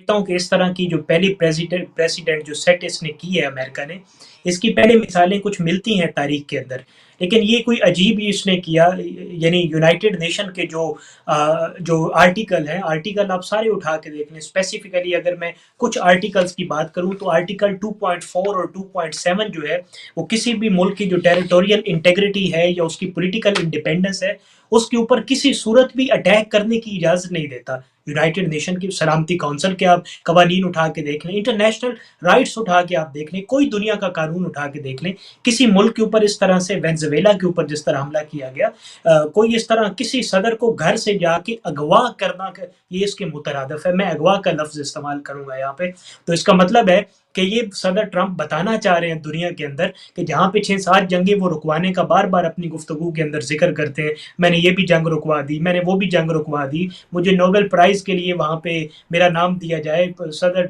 سمجھتا ہوں کہ اس طرح کی جو پہلی پریسیڈنٹ جو سیٹ اس نے کی ہے امریکہ نے، اس کی پہلے مثالیں کچھ ملتی ہیں تاریخ کے اندر، لیکن یہ کوئی عجیب ہی اس نے کیا. یعنی یونائٹڈ نیشن کے جو آرٹیکل ہیں، آرٹیکل آپ سارے اٹھا کے دیکھ لیں. اسپیسیفکلی اگر میں کچھ آرٹیکلس کی بات کروں تو آرٹیکل 2.4 اور 2.7 جو ہے وہ کسی بھی ملک کی جو ٹیریٹوریل انٹیگریٹی ہے یا اس کی پولیٹیکل انڈیپینڈنس ہے اس کے اوپر کسی صورت بھی اٹیک کرنے کی اجازت نہیں دیتا. یونائٹڈ نیشن کی سلامتی کونسل کے آپ قوانین اٹھا کے دیکھ لیں، انٹرنیشنل رائٹس اٹھا کے آپ دیکھ لیں، کوئی دنیا کا قانون اٹھا کے دیکھ لیں، کسی ملک کے اوپر اس طرح سے وینزویلا کے اوپر جس طرح حملہ کیا گیا، کوئی اس طرح کسی صدر کو گھر سے جا کے اغوا کرنا، یہ اس کے مترادف ہے. میں اغوا کا لفظ استعمال کروں گا یہاں پہ. تو اس کا مطلب ہے کہ یہ صدر ٹرمپ بتانا چاہ رہے ہیں دنیا کے اندر کہ جہاں پہ 6-7 جنگیں وہ رکوانے کا بار بار اپنی گفتگو کے اندر ذکر کرتے ہیں، میں نے یہ بھی جنگ رکوا دی، میں نے وہ بھی جنگ رکوا دی، مجھے نوبل پرائز کے لیے وہاں پہ میرا نام دیا جائے. صدر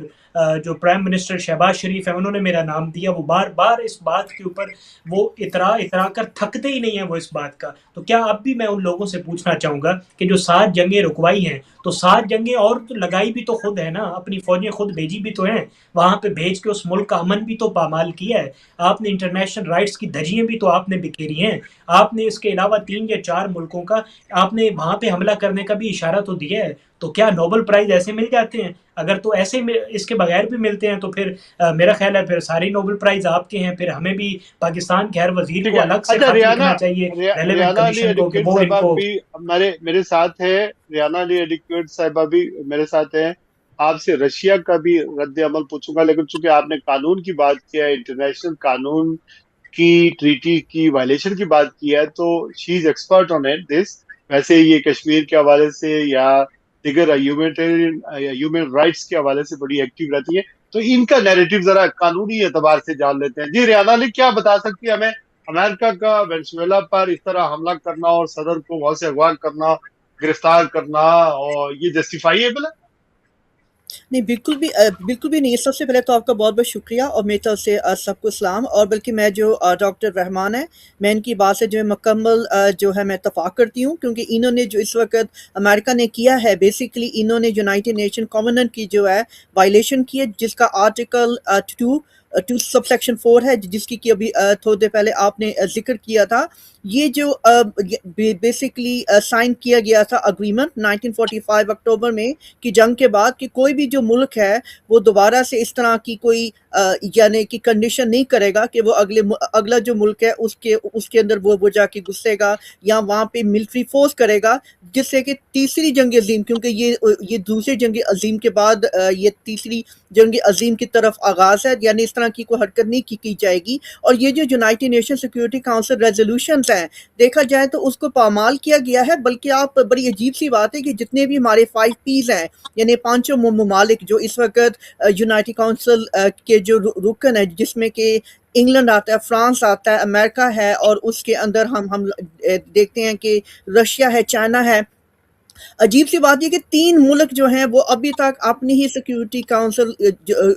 جو پرائم منسٹر شہباز شریف ہیں انہوں نے میرا نام دیا. وہ بار بار اس بات کے اوپر وہ اترا کر تھکتے ہی نہیں ہیں وہ اس بات کا. تو کیا اب بھی میں ان لوگوں سے پوچھنا چاہوں گا کہ جو 7 جنگیں رکوائی ہیں تو 7 جنگیں اور تو لگائی بھی تو خود ہے نا، اپنی فوجیں خود بھیجی بھی تو ہیں، وہاں پہ بھیج کے اس ملک کا امن بھی تو پامال کیا ہے. آپ نے انٹرنیشنل رائٹس کی دھجیاں بھی تو آپ نے بکھیری ہیں. آپ نے اس کے علاوہ 3 یا 4 ملکوں کا آپ نے وہاں پہ حملہ کرنے کا بھی اشارہ تو دیا ہے. تو کیا نوبل پرائز ایسے مل جاتے ہیں؟ اگر تو ایسے اس کے بغیر بھی ملتے ہیں تو پھر میرا خیال ہے پھر ساری نوبل پرائز آپ کے ہیں. پھر ہمیں بھی پاکستان کے ہر وزیر ٹھیک کو ہے. الگ سے اچھا، خط لکھنا چاہیے ریلیونٹ ریانا علی کمیشن کو کہ ایڈیکویٹ وہ ان صاحبہ کو. بھی میرے ساتھ ہے. ریانا علی ایڈیکویٹ صاحبہ بھی میرے ساتھ ہیں. آپ سے رشیا کا بھی رد عمل پوچھوں گا، لیکن چونکہ آپ نے قانون کی بات کیا ہے، انٹرنیشنل قانون کی ٹریٹی کی وائلیشن کی بات کی ہے، تو شی از ایکسپرٹ آن دس. ویسے یہ کشمیر کے حوالے سے یا دیگر ہیومن رائٹس کے حوالے سے بڑی ایکٹیو رہتی ہے. تو ان کا نیریٹو ذرا قانونی اعتبار سے جان لیتے ہیں. جی ریانا علی، کیا بتا سکتی ہے ہمیں امریکہ کا وینزویلا پر اس طرح حملہ کرنا اور صدر کو وہاں سے اغوا کرنا، گرفتار کرنا، اور یہ جسٹیفائیبل ہے؟ نہیں، بالکل بھی نہیں. سب سے پہلے تو آپ کا بہت بہت شکریہ، اور میری طرف سے سب کو سلام. اور بلکہ میں جو ڈاکٹر رحمان ہے، میں ان کی بات سے جو ہے مکمل جو ہے میں اتفاق کرتی ہوں، کیونکہ انہوں نے جو اس وقت امریکہ نے کیا ہے، بیسیکلی انہوں نے یونائٹڈ نیشن کامننٹ کی جو ہے وائلیشن کی ہے، جس کا آرٹیکل 2 سب سیکشن 4 ہے، جس کی ابھی تھوڑی دیر پہلے آپ نے ذکر کیا تھا. یہ جو بیسیکلی سائن کیا گیا تھا اگریمنٹ 1945 اکتوبر میں کی جنگ کے بعد، کہ کوئی بھی جو ملک ہے وہ دوبارہ سے اس طرح کی کوئی یعنی کہ کنڈیشن نہیں کرے گا کہ وہ اگلا جو ملک ہے اس کے اندر وہ جا کے گھسے گا یا وہاں پہ ملٹری فورس کرے گا، جس سے کہ تیسری جنگ عظیم، کیونکہ یہ دوسری جنگ عظیم کے بعد یہ تیسری جنگ عظیم کی طرف آغاز ہے، یعنی اس طرح کی کوئی حرکت نہیں کی جائے گی. اور یہ جو United nation security council resolutions ہیں، دیکھا جائے تو اس کو پامال کیا گیا ہے. بلکہ آپ بڑی عجیب سی بات ہے کہ جتنے بھی ہمارے 5 پیز ہیں، یعنی 5 ممالک جو اس وقت یونائٹڈ کاؤنسل کے جو رکن ہے، جس میں کہ انگلینڈ آتا ہے، فرانس آتا ہے، امریکہ ہے، اور اس کے اندر ہم دیکھتے ہیں کہ رشیا ہے، چائنا ہے. عجیب سی بات یہ کہ 3 ملک جو ہیں وہ ابھی تک اپنی ہی سیکیورٹی کاؤنسل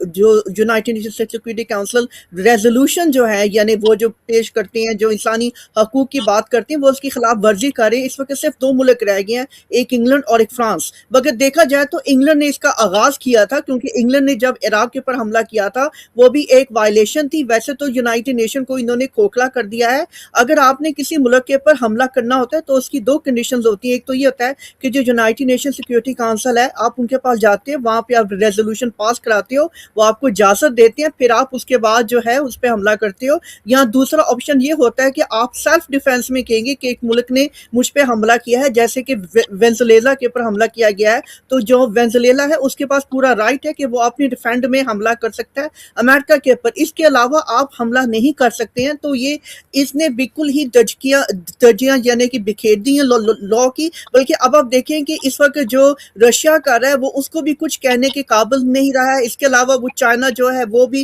جو United nation security council resolution جو ہے، یعنی وہ جو پیش کرتے ہیں، جو انسانی حقوق کی بات کرتے ہیں، وہ اس کی خلاف ورزی کر رہے ہیں. اس وقت صرف 2 ملک رہ گئے ہیں، ایک انگلینڈ اور ایک فرانس. مگر دیکھا جائے تو انگلینڈ نے اس کا آغاز کیا تھا، کیونکہ انگلینڈ نے جب عراق کے اوپر حملہ کیا تھا وہ بھی ایک وائلیشن تھی. ویسے تو یونائٹڈ نیشن کو انہوں نے کھوکھلا کر دیا ہے. اگر آپ نے کسی ملک کے اوپر حملہ کرنا ہوتا ہے تو اس کی 2 کنڈیشنز ہوتی ہیں. ایک تو یہ ہوتا ہے کہ جو یونائٹڈ نیشن سیکورٹی کاؤنسل ہے، آپ ان کے پاس جاتے ہیں، وہاں پہ آپ ریزولوشن پاس کراتے ہو، وہ آپ کو اجازت دیتے ہیں، پھر آپ اس کے بعد جو ہے اس پہ حملہ کرتے ہو. یا دوسرا آپشن یہ ہوتا ہے کہ آپ سیلف ڈیفense میں کہیں گے کہ ایک ملک نے مجھ پہ حملہ کیا ہے، جیسے کہ وینزویلا کے اوپر حملہ کیا گیا ہے، تو جو وینزویلا ہے اس کے پاس پورا رائٹ ہے کہ وہ اپنی ڈیفینڈ میں حملہ کر سکتا ہے امریکہ کے اوپر. اس کے علاوہ آپ حملہ نہیں کر سکتے ہیں. تو یہ اس نے بالکل ہی درجیاں یعنی کہ بکھیر دی ہیں لا کی. بلکہ اب آپ دیکھیں کہ اس وقت جو رشیا کر رہا ہے وہ اس کو بھی کچھ کہنے کے قابل نہیں رہا ہے. اس کے علاوہ وہ چائنا جو ہے وہ بھی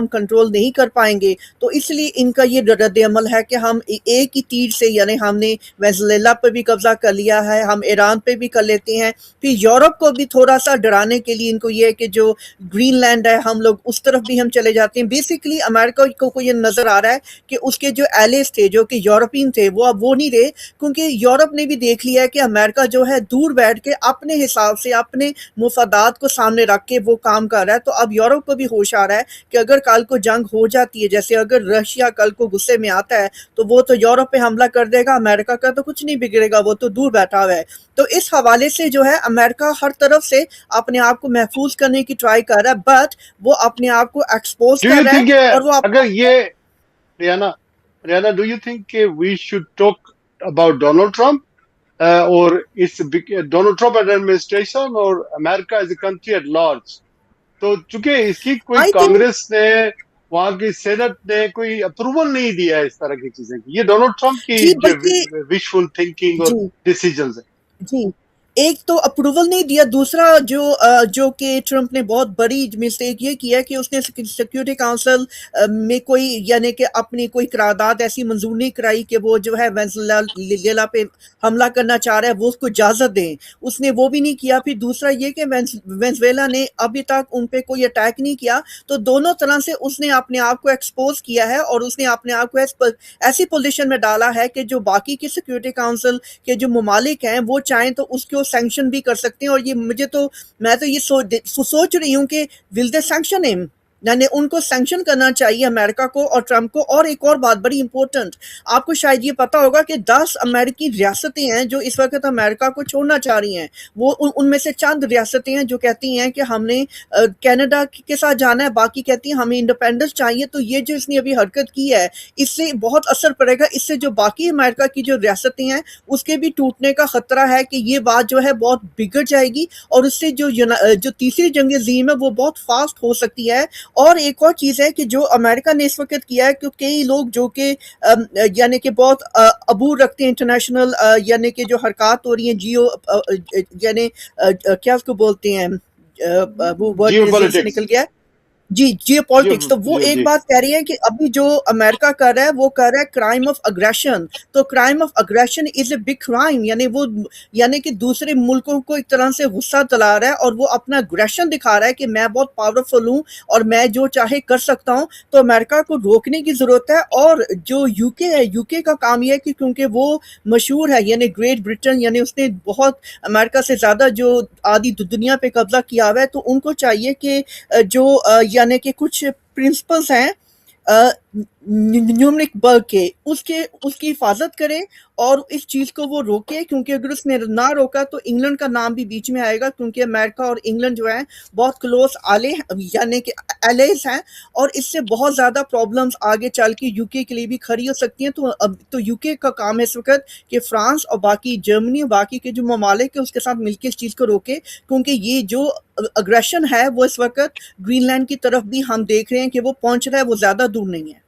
ہم کنٹرول نہیں کر پائیں گے، تو اس لیے ان کا یہ رد عمل ہے کہ ہم ایک ہی تیر سے، یعنی ہم نے وینزویلا پہ بھی قبضہ کر لیا ہے، ہم ایران پہ بھی کر لیتے ہیں، پھر یورپ کو بھی تھوڑا سا ڈرانے کے لیے ان کو یہ ہے کہ جو گرین لینڈ ہے ہم لوگ اس طرف بھی ہم چلے جاتے ہیں۔ بیسیکلی امریکہ کو یہ نظر آ رہا ہے کہ اس کے جو ایلیز تھے جو کہ یورپین تھے وہ نہیں رہے، کیونکہ یورپ نے بھی دیکھ لیا ہے کہ امریکہ جو ہے دور بیٹھ کے اپنے حساب سے اپنے مفادات کو سامنے رکھ کے وہ کام کر رہا ہے۔ تو اب یورپ کو بھی ہوش آ رہا ہے کہ اگر کل کو جنگ ہو جاتی ہے، جیسے اگر رشیا کل کو غصے میں آتا ہے تو وہ تو یورپ پہ حملہ کر دے گا، امریکہ کا تو کچھ نہیں بگڑے گا، وہ تو دور بیٹھا ہوا ہے۔ تو اس حوالے سے جو ہے امریکہ ہر طرف سے اپنے آپ کو محفوظ کرنے کی ٹرائی کر رہا ہے، بٹ وہ اپنے آپ کو ایکسپوز ڈو کر یو رہا ہے تھنک اور وہ اگر یہ ریانا ڈو یو تھنک کہ we should talk about Donald Trump اور اس ڈونلڈ ٹرمپ ایڈمنسٹریشن اور امریکہ as a country at large? تو چونکہ اس کی کوئی آئی تھنک کانگریس نے، وہاں کی سینٹ نے کوئی اپروول نہیں دیا ہے اس طرح کی چیزیں کی، یہ ڈونلڈ ٹرمپ کی جی جو بلکہ وشفل تھنکنگ اور جی ڈیسیجنز ہیں۔ جی ایک تو اپروول نہیں دیا، دوسرا جو کہ ٹرمپ نے بہت بڑی مسٹیک یہ کیا کہ اس نے سیکیورٹی کاؤنسل میں کوئی یعنی کہ اپنی کوئی قرارداد ایسی منظور نہیں کرائی کہ وہ جو ہے وینزویلا پہ حملہ کرنا چاہ رہا ہے وہ اس کو اجازت دیں، اس نے وہ بھی نہیں کیا۔ پھر دوسرا یہ کہ وینزویلا نے ابھی تک ان پہ کوئی اٹیک نہیں کیا، تو دونوں طرح سے اس نے اپنے آپ کو ایکسپوز کیا ہے اور اس نے اپنے آپ کو ایسی پوزیشن میں ڈالا ہے کہ جو باقی کے سیکیورٹی کاؤنسل کے جو ممالک ہیں وہ چاہیں تو اس کو سینکشن بھی کر سکتے ہیں، اور یہ میں تو یہ سوچ رہی ہوں کہ ول دے سینکشن ہم، یعنی ان کو سینکشن کرنا چاہیے امریکہ کو اور ٹرمپ کو۔ اور ایک اور بات بڑی امپورٹنٹ، آپ کو شاید یہ پتا ہوگا کہ 10 امریکی ریاستیں ہیں جو اس وقت امریکہ کو چھوڑنا چاہ رہی ہیں، وہ ان میں سے چند ریاستیں ہیں جو کہتی ہیں کہ ہم نے کینیڈا کے ساتھ جانا ہے، باقی کہتی ہیں ہمیں انڈیپینڈنس چاہیے۔ تو یہ جو اس نے ابھی حرکت کی ہے اس سے بہت اثر پڑے گا، اس سے جو باقی امریکہ کی جو ریاستیں ہیں اس کے بھی ٹوٹنے کا خطرہ ہے کہ یہ بات جو ہے بہت بگڑ جائے گی، اور اس سے جو تیسری جنگ عظیم ہے وہ بہت فاسٹ ہو سکتی ہے۔ اور ایک اور چیز ہے کہ جو امریکہ نے اس وقت کیا ہے کہ کئی لوگ جو کہ یعنی کہ بہت عبور رکھتے ہیں انٹرنیشنل یعنی کہ جو حرکات ہو رہی ہیں یعنی کیا اس کو بولتے ہیں وہ ورڈ جیو میرے ذہن سے پالیٹکس، نکل گیا، جیو پالیٹکس، تو وہ ایک جی بات کہہ رہی ہے کہ ابھی جو امریکہ کر رہا ہے وہ کر رہا ہے کرائم آف اگریشن، تو crime of aggression is a big crime, یعنی کہ دوسرے ملکوں کو ایک طرح سے غصہ دلا رہا ہے اور وہ اپنا اگریشن دکھا رہا ہے کہ میں بہت پاورفل ہوں اور میں جو چاہے کر سکتا ہوں۔ تو امریکہ کو روکنے کی ضرورت ہے، اور جو یو کے ہے، یو کے کا کام یہ ہے کہ کیونکہ وہ مشہور ہے یعنی گریٹ برٹن، یعنی اس نے بہت امریکہ سے زیادہ جو آدھی دنیا پہ قبضہ کیا ہوا ہے، تو ان کو چاہیے کہ جو یعنی کہ کچھ پرنسپلز ہیں نیومرک برگ کے اس کی حفاظت کرے اور اس چیز کو وہ روکے، کیونکہ اگر اس نے نہ روکا تو انگلینڈ کا نام بھی بیچ میں آئے گا، کیونکہ امریکہ اور انگلینڈ جو ہے بہت کلوز یعنی کہ ایلیز ہیں، اور اس سے بہت زیادہ پرابلمز آگے چل کے یو کے لیے بھی کھڑی ہو سکتی ہیں۔ تو یو کے کا کام ہے اس وقت کہ فرانس اور باقی جرمنی اور باقی کے جو ممالک ہیں اس کے ساتھ مل کے اس چیز کو روکے، کیونکہ یہ جو اگریشن ہے وہ اس وقت گرین لینڈ کی طرف بھی ہم دیکھ رہے ہیں کہ وہ پہنچ رہا ہے، وہ زیادہ دور نہیں ہے۔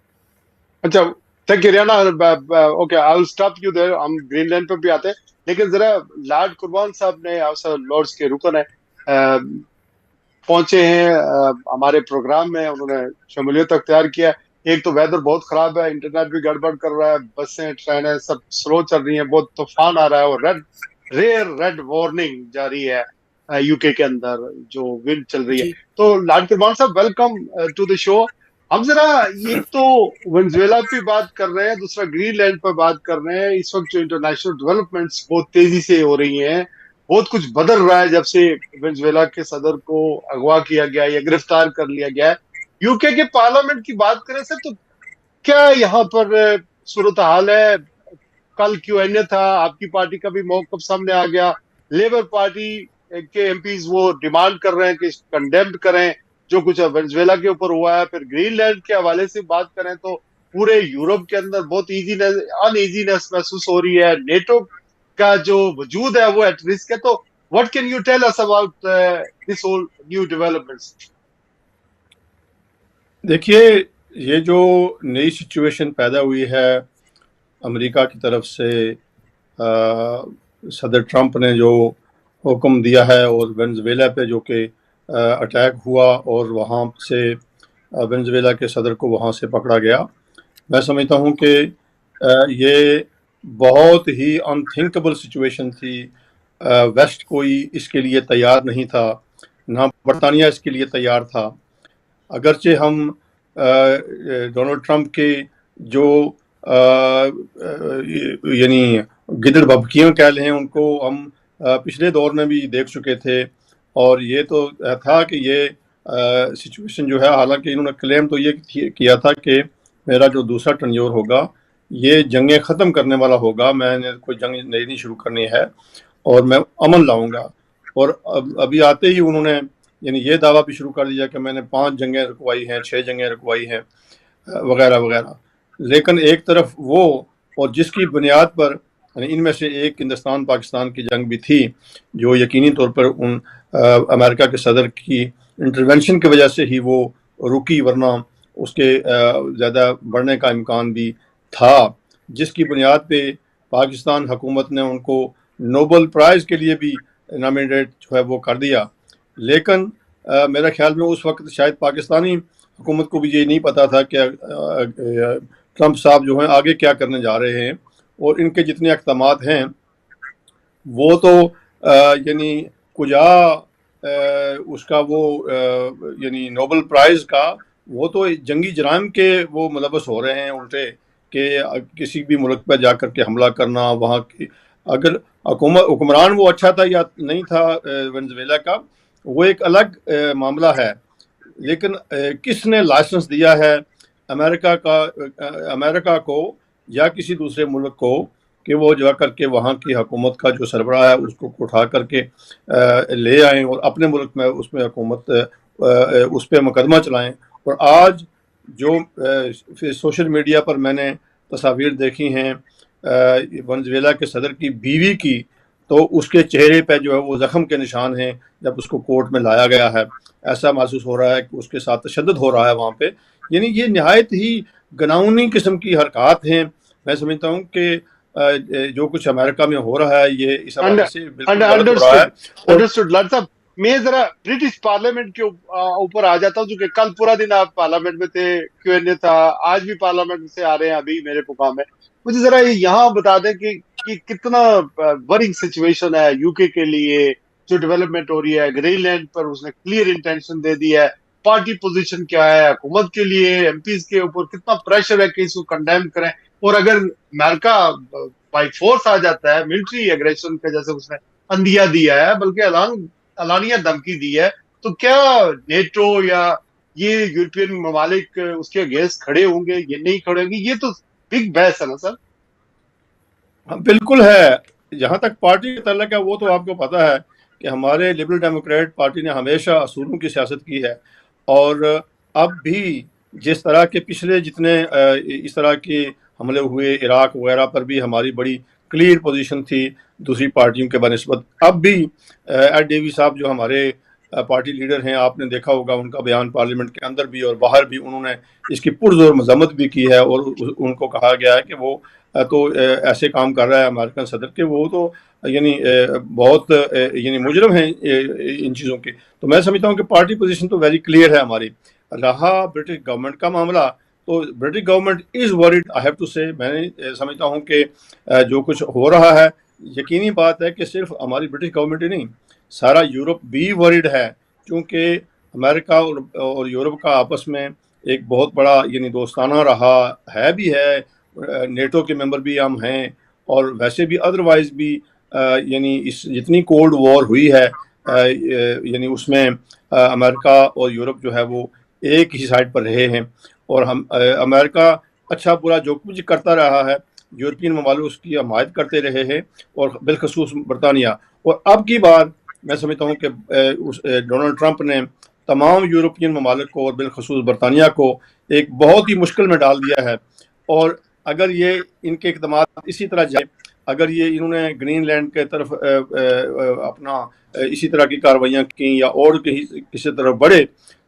اچھا، thank you Riana, okay I will stop you there, ہم گرین لینڈ پہ بھی آتے ہیں، لیکن ذرا لارڈ قربان صاحب نے لارڈس کے رکن ہیں پہنچے ہیں ہمارے پروگرام میں، انہوں نے شمولیت اختیار کیا۔ ایک تو ویدر بہت خراب ہے، انٹرنیٹ بھی گڑبڑ کر رہا ہے، بسیں ٹرینیں سب سلو چل رہی ہیں، بہت طوفان آ رہا ہے، اور ریڈ وارننگ جاری ہے یو کے اندر جو ونڈ چل رہی ہے۔ جی تو لارڈ قربان صاحب ویلکم ٹو دی شو۔ ہم ذرا ایک تو وینزویلا پہ بات کر رہے ہیں، دوسرا گرین لینڈ پہ بات کر رہے ہیں۔ اس وقت جو انٹرنیشنل ڈیولپمنٹس بہت تیزی سے ہو رہی ہیں، بہت کچھ بدل رہا ہے جب سے وینزویلا کے صدر کو اغوا کیا گیا یا گرفتار کر لیا گیا ہے۔ یو کے پارلیمنٹ کی بات کریں سر، تو کیا یہاں پر صورتحال ہے؟ کل کیو این اے تھا، آپ کی پارٹی کا بھی موقف سامنے آ گیا، لیبر پارٹی کے ایم پیز وہ ڈیمانڈ کر رہے ہیں کہ کنڈیمڈ کریں جو کچھ وینزویلا کے اوپر ہوا ہے۔ پھر گرین لینڈ کے حوالے سے بات کریں تو پورے یورپ کے اندر بہت ان ایزینس محسوس ہو رہی ہے، نیٹو کا جو وجود ہے وہ ایٹ رسک ہے۔ تو what can you tell us about this whole new developments؟ دیکھیے، یہ جو نئی سچویشن پیدا ہوئی ہے امریکہ کی طرف سے، صدر ٹرمپ نے جو حکم دیا ہے اور وینزویلا پہ جو کہ اٹیک ہوا اور وہاں سے وینزویلا کے صدر کو وہاں سے پکڑا گیا. میں سمجھتا ہوں کہ یہ بہت ہی انتھنکبل سچویشن تھی. ویسٹ کوئی اس کے لیے تیار نہیں تھا، نہ برطانیہ اس کے لیے تیار تھا. اگرچہ ہم ڈونلڈ ٹرمپ کے جو یعنی گدڑ بھبکیاں کہہ لیں ان کو ہم پچھلے دور میں بھی دیکھ چکے تھے، اور یہ تو تھا کہ یہ سچویشن جو ہے، حالانکہ انہوں نے کلیم تو یہ کیا تھا کہ میرا جو دوسرا ٹرنیور ہوگا یہ جنگیں ختم کرنے والا ہوگا، میں نے کوئی جنگ نہیں شروع کرنی ہے اور میں امن لاؤں گا. اور ابھی آتے ہی انہوں نے یعنی یہ دعویٰ بھی شروع کر دیا کہ میں نے 5 جنگیں رکوائی ہیں، 6 جنگیں رکوائی ہیں وغیرہ وغیرہ. لیکن ایک طرف وہ، اور جس کی بنیاد پر یعنی ان میں سے ایک ہندوستان پاکستان کی جنگ بھی تھی جو یقینی طور پر ان امریکہ کے صدر کی انٹرونشن کی وجہ سے ہی وہ رکی، ورنہ اس کے زیادہ بڑھنے کا امکان بھی تھا، جس کی بنیاد پہ پاکستان حکومت نے ان کو نوبل پرائز کے لیے بھی نامینیٹ جو ہے وہ کر دیا. لیکن میرا خیال میں اس وقت شاید پاکستانی حکومت کو بھی یہ نہیں پتا تھا کہ ٹرمپ صاحب جو ہیں آگے کیا کرنے جا رہے ہیں، اور ان کے جتنے اقدامات ہیں وہ تو یعنی کجا اس کا وہ یعنی نوبل پرائز کا وہ تو جنگی جرائم کے وہ ملوث ہو رہے ہیں الٹے، کہ کسی بھی ملک پہ جا کر کے حملہ کرنا. وہاں کی اگر حکمران وہ اچھا تھا یا نہیں تھا وینزویلا کا وہ ایک الگ معاملہ ہے، لیکن کس نے لائسنس دیا ہے امریکہ کو یا کسی دوسرے ملک کو کہ وہ جا کر کے وہاں کی حکومت کا جو سربراہ ہے اس کو اٹھا کر کے لے آئیں اور اپنے ملک میں اس میں حکومت اس پہ مقدمہ چلائیں. اور آج جو سوشل میڈیا پر میں نے تصاویر دیکھی ہیں وینزویلا کے صدر کی بیوی کی، تو اس کے چہرے پہ جو ہے وہ زخم کے نشان ہیں. جب اس کو کورٹ میں لایا گیا ہے ایسا محسوس ہو رہا ہے کہ اس کے ساتھ تشدد ہو رہا ہے وہاں پہ. یعنی یہ نہایت ہی گناؤنی قسم کی حرکات ہیں. میں سمجھتا ہوں کہ جو کچھ امریکہ میں ہو رہا ہے یہ اس حوالے سے بالکل غلط ہو رہا ہے. انڈرسٹوڈ. لارڈ صاحب میں ذرا برٹش پارلیمنٹ کے اوپر آ جاتا ہوں، کیونکہ کل پورا دن آپ پارلیمنٹ میں تھے، کیو این اے تھا، آج بھی پارلیمنٹ سے آ رہے ہیں ابھی میرے پروگرام میں. مجھے ذرا یہاں بتا دیں کہ کتنا ورنگ سچویشن ہے یو کے لیے جو ڈیولپمنٹ ہو رہی ہے. گرین لینڈ پر اس نے کلیئر انٹینشن دے دی ہے. پارٹی پوزیشن کیا ہے حکومت کے لیے، ایم پیز کے اوپر کتنا پریشر ہے کہ اس کو کنڈیم کریں. اور اگر امریکہ بائی فورس آ جاتا ہے ملٹری ایگریشن کا، جیسے اس نے اندیا دیا ہے بلکہ اعلانیہ دھمکی دی ہے، تو کیا نیٹو یا یہ یورپین ممالک اس کے اگینسٹ کھڑے ہوں گے، یہ نہیں کھڑے ہوں گے؟ یہ تو بگ بحث ہے نا سر. بالکل ہے. جہاں تک پارٹی کا تعلق ہے وہ تو آپ کو پتا ہے کہ ہمارے لبرل ڈیموکریٹ پارٹی نے ہمیشہ اصولوں کی سیاست کی ہے، اور اب بھی جس طرح کے پچھلے جتنے اس طرح کے حملے ہوئے عراق وغیرہ پر بھی ہماری بڑی کلیئر پوزیشن تھی دوسری پارٹیوں کے بنسبت. اب بھی ایڈ ڈیوی صاحب جو ہمارے پارٹی لیڈر ہیں، آپ نے دیکھا ہوگا ان کا بیان پارلیمنٹ کے اندر بھی اور باہر بھی، انہوں نے اس کی پرزور مذمت بھی کی ہے، اور ان کو کہا گیا ہے کہ وہ تو ایسے کام کر رہا ہے امریکن صدر کے وہ تو یعنی بہت یعنی مجرم ہیں ان چیزوں کے. تو میں سمجھتا ہوں کہ پارٹی پوزیشن تو ویری کلیئر ہے ہماری. رہا برٹش گورنمنٹ کا معاملہ، تو British government is word, I have to say. میں سمجھتا ہوں کہ جو کچھ ہو رہا ہے یقینی بات ہے کہ صرف ہماری برٹش گورنمنٹ ہی نہیں، سارا یورپ بھی ورڈ ہے، کیونکہ امریکہ اور یورپ کا آپس میں ایک بہت بڑا یعنی دوستانہ رہا ہے بھی ہے. نیٹو کے ممبر بھی ہم ہیں، اور ویسے بھی ادروائز بھی یعنی اس جتنی کولڈ وار ہوئی ہے یعنی اس میں امریکہ اور یورپ جو ہے وہ ایک ہی سائڈ پر رہے ہیں، اور ہم امریکہ اچھا برا جو کچھ کرتا رہا ہے یورپین ممالک اس کی حمایت کرتے رہے ہیں، اور بالخصوص برطانیہ. اور اب کی بار میں سمجھتا ہوں کہ ڈونلڈ ٹرمپ نے تمام یورپین ممالک کو اور بالخصوص برطانیہ کو ایک بہت ہی مشکل میں ڈال دیا ہے. اور اگر یہ ان کے اقدامات اسی طرح جائے، اگر یہ انہوں نے گرین لینڈ کے طرف اپنا اسی طرح کی کاروائیاں کی یا اور کسی طرف بڑھے،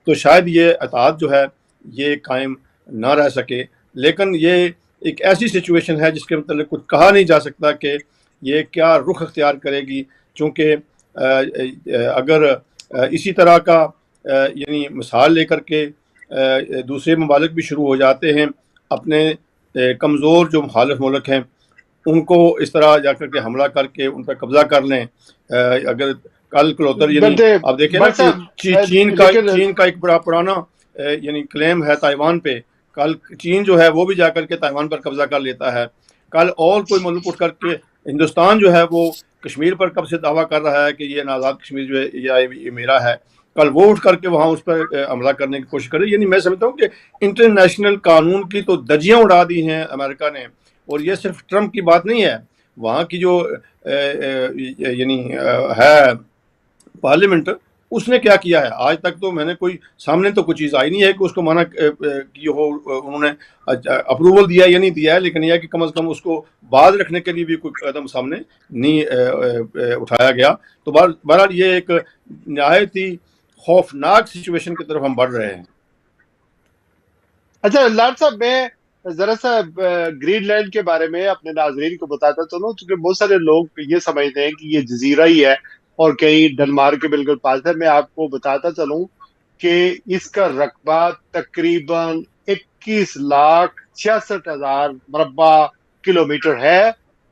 تو شاید یہ اطاعت جو ہے یہ قائم نہ رہ سکے. لیکن یہ ایک ایسی سچویشن ہے جس کے متعلق کچھ کہا نہیں جا سکتا کہ یہ کیا رخ اختیار کرے گی، چونکہ اگر اسی طرح کا یعنی مثال لے کر کے دوسرے ممالک بھی شروع ہو جاتے ہیں اپنے کمزور جو مخالف ملک ہیں ان کو اس طرح جا کر کے حملہ کر کے ان پر قبضہ کر لیں. اگر کل کلوتر یعنی آپ دیکھیں نا کہ چین کا ایک بڑا پرانا یعنی کلیم ہے تائیوان پہ. کل چین جو ہے وہ بھی جا کر کے تائیوان پر قبضہ کر لیتا ہے. کل اور کوئی ملک اٹھ کر کے ہندوستان جو ہے وہ کشمیر پر کب سے دعویٰ کر رہا ہے کہ یہ آزاد کشمیر جو ہے یہ میرا ہے. کل وہ اٹھ کر کے وہاں اس پر حملہ کرنے کی کوشش کرے. یعنی میں سمجھتا ہوں کہ انٹرنیشنل قانون کی تو دھجیاں اڑا دی ہیں امریکہ نے. اور یہ صرف ٹرمپ کی بات نہیں ہے, وہاں کی جو یعنی ہے پارلیمنٹ, اس نے کیا کیا ہے آج تک تو میں نے کوئی سامنے تو کوئی چیز آئی نہیں ہے کہ اس کو منع کی ہو, انہوں نے اپروول دیا یا نہیں دیا ہے, لیکن یہ ہے کہ کم از کم اس کو باز رکھنے کے لیے بھی کوئی قدم سامنے نہیں اٹھایا گیا. تو بہرحال یہ ایک نہایت ہی خوفناک سچویشن کی طرف ہم بڑھ رہے ہیں. اچھا لاڈ صاحب, میں ذرا سا گرین لینڈ کے بارے میں اپنے ناظرین کو بتاتا چلوں, چونکہ بہت سارے لوگ یہ سمجھتے ہیں کہ یہ جزیرہ ہی ہے اور کہیں ڈنمارک کے بالکل پاس ہے. میں آپ کو بتاتا چلوں کہ اس کا رقبہ تقریباً 21,66,000 مربع کلومیٹر ہے,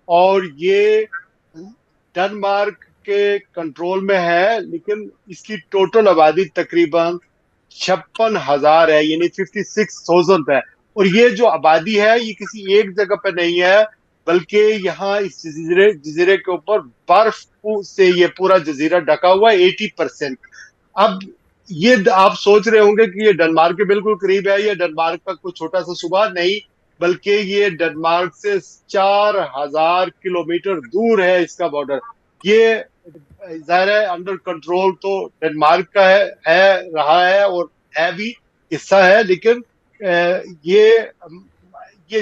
اور یہ ڈنمارک کے کنٹرول میں ہے, لیکن اس کی ٹوٹل آبادی تقریباً 56,000 ہے, یعنی 56,000 ہے. اور یہ جو آبادی ہے یہ کسی ایک جگہ پہ نہیں ہے, بلکہ یہاں اس جزیرے کے اوپر برف سے یہ پورا جزیرہ ڈھکا ہوا ہے 80%. اب یہ آپ سوچ رہے ہوں گے کہ یہ ڈنمارک کے بالکل قریب ہے, یہ ڈنمارک کا کوئی چھوٹا سا صوبہ نہیں, بلکہ یہ ڈنمارک سے 4,000 کلومیٹر دور ہے اس کا بارڈر. یہ ظاہر ہے انڈر کنٹرول تو ڈنمارک کا ہے رہا ہے اور ہے بھی حصہ ہے, لیکن یہ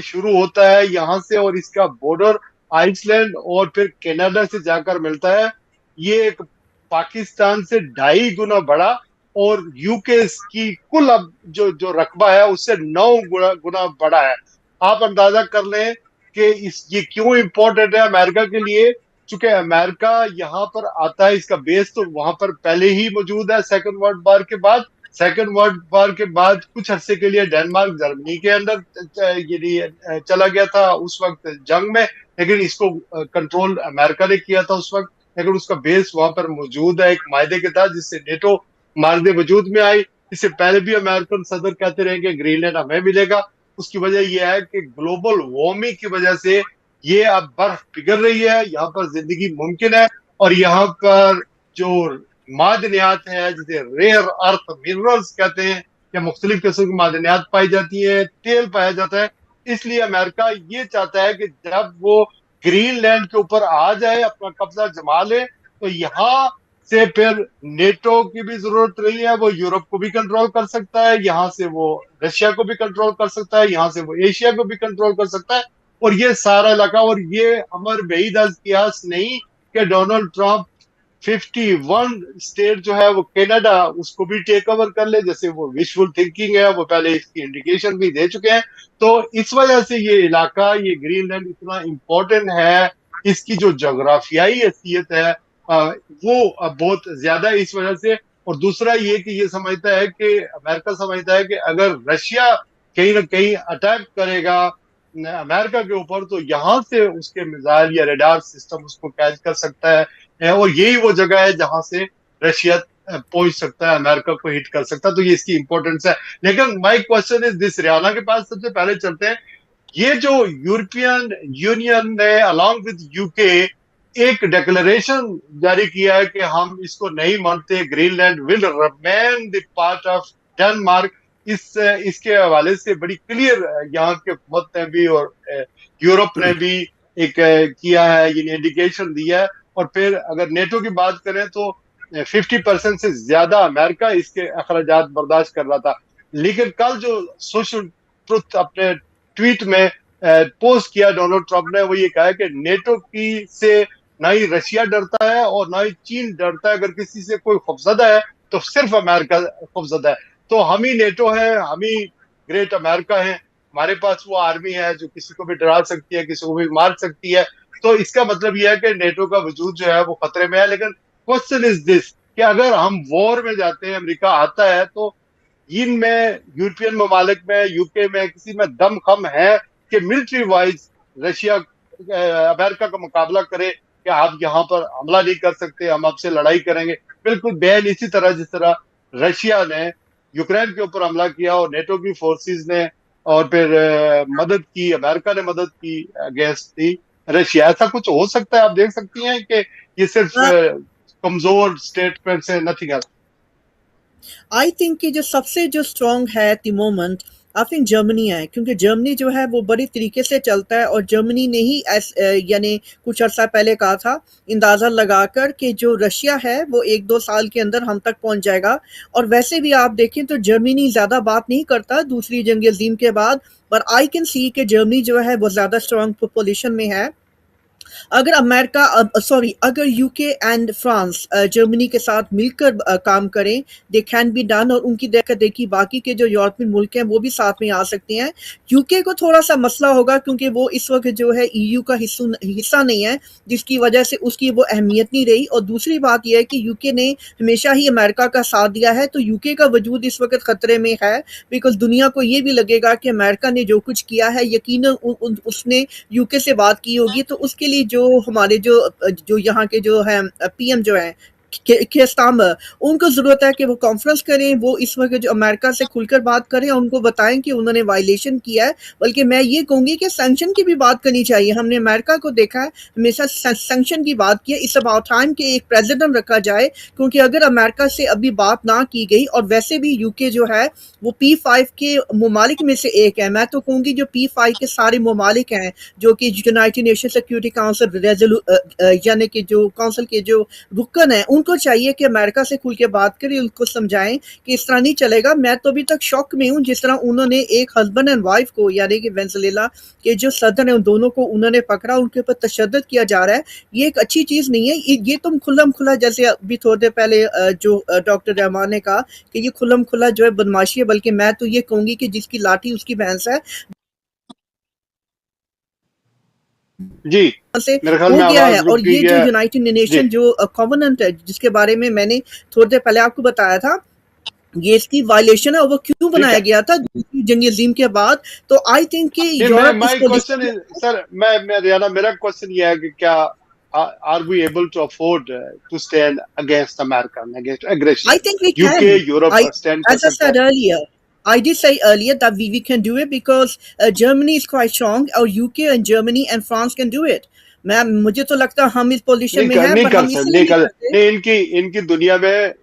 شروع ہوتا ہے یہاں سے, اور اس کا بارڈر آئس لینڈ اور پھر کینیڈا سے جا کر ملتا ہے. یہ ایک پاکستان سے 2.5 گنا بڑا, اور یو کے کی کل اب جو رقبہ ہے اس سے 9 گنا بڑا ہے. آپ اندازہ کر لیں کہ یہ کیوں امپورٹنٹ ہے امریکہ کے لیے, چونکہ امریکہ یہاں پر آتا ہے, اس کا بیس تو وہاں پر پہلے ہی موجود ہے سیکنڈ ورلڈ وار کے بعد. سیکنڈ ورلڈ وار کے بعد کچھ عرصے کے لیے ڈنمارک جرمنی کے اندر چلا گیا تھا اس وقت جنگ میں, لیکن اس کو کنٹرول امریکہ نے کیا تھا اس وقت, لیکن اس کا بیس وہاں پر موجود ہے ایک معاہدے کے تحت جس سے نیٹو معاہدے وجود میں آئی. اس سے پہلے بھی امریکن صدر کہتے رہے کہ گرین لینڈ ہمیں ملے گا. اس کی وجہ یہ ہے کہ گلوبل وارمنگ کی وجہ سے یہ اب برف پگھل رہی ہے, یہاں پر زندگی ممکن ہے, اور یہاں پر جو معدنیات ہے جسے ریئر ارتھ منرلز کہتے ہیں, یا مختلف قسم کی معدنیات پائی جاتی ہیں, تیل پایا جاتا ہے. اس لیے امریکہ یہ چاہتا ہے کہ جب وہ گرین لینڈ کے اوپر آ جائے, اپنا قبضہ جما لے, تو یہاں سے پھر نیٹو کی بھی ضرورت نہیں ہے, وہ یورپ کو بھی کنٹرول کر سکتا ہے, یہاں سے وہ رشیا کو بھی کنٹرول کر سکتا ہے, یہاں سے وہ ایشیا کو بھی کنٹرول کر سکتا ہے, اور یہ سارا علاقہ. اور یہ امر بعید از قیاس نہیں کہ ڈونلڈ ٹرمپ 51 اسٹیٹ جو ہے وہ کینیڈا اس کو بھی ٹیک اوور کر لے, جیسے وہ وشفل تھنکنگ ہے, وہ پہلے اس کی انڈیکیشن بھی دے چکے ہیں. تو اس وجہ سے یہ علاقہ, یہ گرین لینڈ اتنا امپورٹنٹ ہے, اس کی جو جغرافیائی حیثیت ہے وہ بہت زیادہ ہے اس وجہ سے. اور دوسرا یہ کہ یہ سمجھتا ہے کہ امریکہ سمجھتا ہے کہ اگر رشیا کہیں نہ کہیں اٹیک کرے گا امریکہ کے اوپر, تو یہاں سے اس کے میزائل یا ریڈار سسٹم اس کو کیچ کر سکتا ہے, اور یہی وہ جگہ ہے جہاں سے رشیا پہنچ سکتا ہے, امریکہ کو ہٹ کر سکتا ہے. تو یہ اس کی امپورٹنس ہے. لیکن مائی کوشچن از دس, ریانا کے پاس سب سے پہلے چلتے ہیں. یہ جو یورپین یونین نے along with یو کے ایک ڈیکلریشن جاری کیا ہے کہ ہم اس کو نہیں مانتے, Greenland will remain the part of Denmark, اس کے حوالے سے بڑی کلیئر یہاں کے حکومت نے بھی اور یورپ نے بھی ایک کیا ہے, یعنی انڈیکیشن دیا ہے. اور پھر اگر نیٹو کی بات کریں تو 50% سے زیادہ امریکہ اس کے اخراجات برداشت کر رہا تھا. لیکن کل جو سوشل ٹروتھ اپنے ٹویٹ میں پوسٹ کیا ڈونلڈ ٹرمپ نے, وہ یہ کہا کہ نیٹو کی سے نہ ہی رشیا ڈرتا ہے اور نہ ہی چین ڈرتا ہے, اگر کسی سے کوئی خوفزدہ ہے تو صرف امریکہ خوفزدہ ہے. تو ہم ہی نیٹو ہے, ہم ہی گریٹ امریکہ ہیں, ہمارے پاس وہ آرمی ہے جو کسی کو بھی ڈرا سکتی ہے, کسی کو بھی مار سکتی ہے. تو اس کا مطلب یہ ہے کہ نیٹو کا وجود جو ہے وہ خطرے میں ہے. لیکن کوشچن از دس کہ اگر ہم وار میں جاتے ہیں, امریکہ آتا ہے, تو ان میں یورپین ممالک میں UK میں کسی میں دم خم ہے کہ ملٹری وائز رشیا امریکہ کا مقابلہ کرے کہ آپ یہاں پر حملہ نہیں کر سکتے، ہم آپ سے لڑائی کریں گے؟ بالکل بین اسی طرح جس طرح رشیا نے یوکرین کے اوپر حملہ کیا اور نیٹو کی فورسز نے اور پھر مدد کی، امریکہ نے مدد کی اگینسٹ تھی رشیا. ایسا کچھ ہو سکتا ہے؟ آپ دیکھ سکتی ہیں کہ یہ صرف کمزور اسٹیٹمنٹس ہیں، نتھنگ ایلس. آئی تھنک کہ جو سب سے جو اسٹرانگ ہے at the moment I think Germany ہے، کیونکہ جرمنی جو ہے وہ بڑی طریقے سے چلتا ہے، اور جرمنی نے ہی یعنی کچھ عرصہ پہلے کہا تھا اندازہ لگا کر کہ جو رشیا ہے وہ 1-2 سال کے اندر ہم تک پہنچ جائے گا. اور ویسے بھی آپ دیکھیں تو جرمنی زیادہ بات نہیں کرتا دوسری جنگ عظیم کے بعد، پر آئی کین سی کہ جرمنی جو ہے وہ زیادہ اسٹرانگ پوزیشن میں ہے. اگر اگر UK اینڈ فرانس جرمنی کے ساتھ مل کر کام کریں، دے کین بی ڈن، اور ان کی دیکھا دیکھی باقی کے جو یورپین ملک ہیں وہ بھی ساتھ میں آ سکتے ہیں. UK کو تھوڑا سا مسئلہ ہوگا کیونکہ وہ اس وقت جو ہے EU کا حصہ نہیں ہے، جس کی وجہ سے اس کی وہ اہمیت نہیں رہی. اور دوسری بات یہ ہے کہ UK نے ہمیشہ ہی امریکہ کا ساتھ دیا ہے، تو UK کا وجود اس وقت خطرے میں ہے، بیکاز دنیا کو یہ بھی لگے گا کہ امریکہ نے جو کچھ کیا ہے یقیناً اس نے UK سے بات کی ہوگی. تو اس کے لیے جو ہمارے جو یہاں کے جو ہیں PM جو ہیں کیسٹامر، ان کو ضرورت ہے کہ وہ کانفرنس کریں، وہ اس وقت جو امریکہ سے کھل کر بات کریں اور ان کو بتائیں کہ انہوں نے وائلیشن کیا ہے. بلکہ میں یہ کہوں گی کہ سینکشن کی بھی بات کرنی چاہیے. ہم نے امریکہ کو دیکھا ہے ہمیشہ سینکشن کی بات کی ہے. اس اباؤٹ ٹائم کہ ایک پریزیڈنٹ رکھا جائے، کیونکہ اگر امریکہ سے ابھی بات نہ کی گئی، اور ویسے بھی UK جو ہے وہ P5 کے ممالک میں سے ایک ہے. میں تو کہوں گی جو P5 کے سارے ممالک ہیں جو کہ یونائٹڈ نیشن سیکورٹی کاؤنسل یعنی کہ جو کاؤنسل کے جو رکن ہیں، ان کو چاہیے کہ امریکہ سے کھل کے بات کریں، ان کو سمجھائیں کہ اس طرح نہیں چلے گا. میں تو ابھی تک شوق میں ہوں جس طرح انہوں نے ایک ہسبینڈ اینڈ وائف کو، یعنی کہ وینزویلا کے جو صدر ہیں، ان دونوں کو انہوں نے پکڑا، ان کے اوپر تشدد کیا جا رہا ہے. یہ ایک اچھی چیز نہیں ہے. یہ تم کھلم کھلا، جیسے ابھی تھوڑی دیر پہلے جو ڈاکٹر رحمان نے کہا کہ یہ کھلم کھلا جو ہے بدماشی ہے، بلکہ میں تو یہ کہوں گی کہ جس کی لاٹھی اس کی بھینس ہے. جی میرے خیال ہو میں گیا آواز ہے. رک اور گئی یہ جو ہے. یونائٹڈ جی نیشن جو کووننٹ ہے، جس کے بارے میں نے تھوڑی دیر پہلے آپ کو بتایا تھا، یہ اس کی وائلیشن ہے. اور وہ کیوں ٹھیک بنایا ہے. گیا تھا دوسری جنگ عظیم کے بعد؟ تو آئی تھنک کہ نہیں، Europe is my position question sir, میں ریانا، میرا کوشچن یہ ہے کہ کیا are we able to afford to stand against American, against aggression? I think we UK، can. Europe stand کر As I سکتا ہے؟ said earlier, I did say earlier that we can do it because Germany is quite strong, or UK and Germany and France can do it. مجھے تو لگتا ہے ہم اس position میں ہیں، نہیں پر کر ہم اس سکتے، لیے نہیں نہیں کر کرتے. نہیں.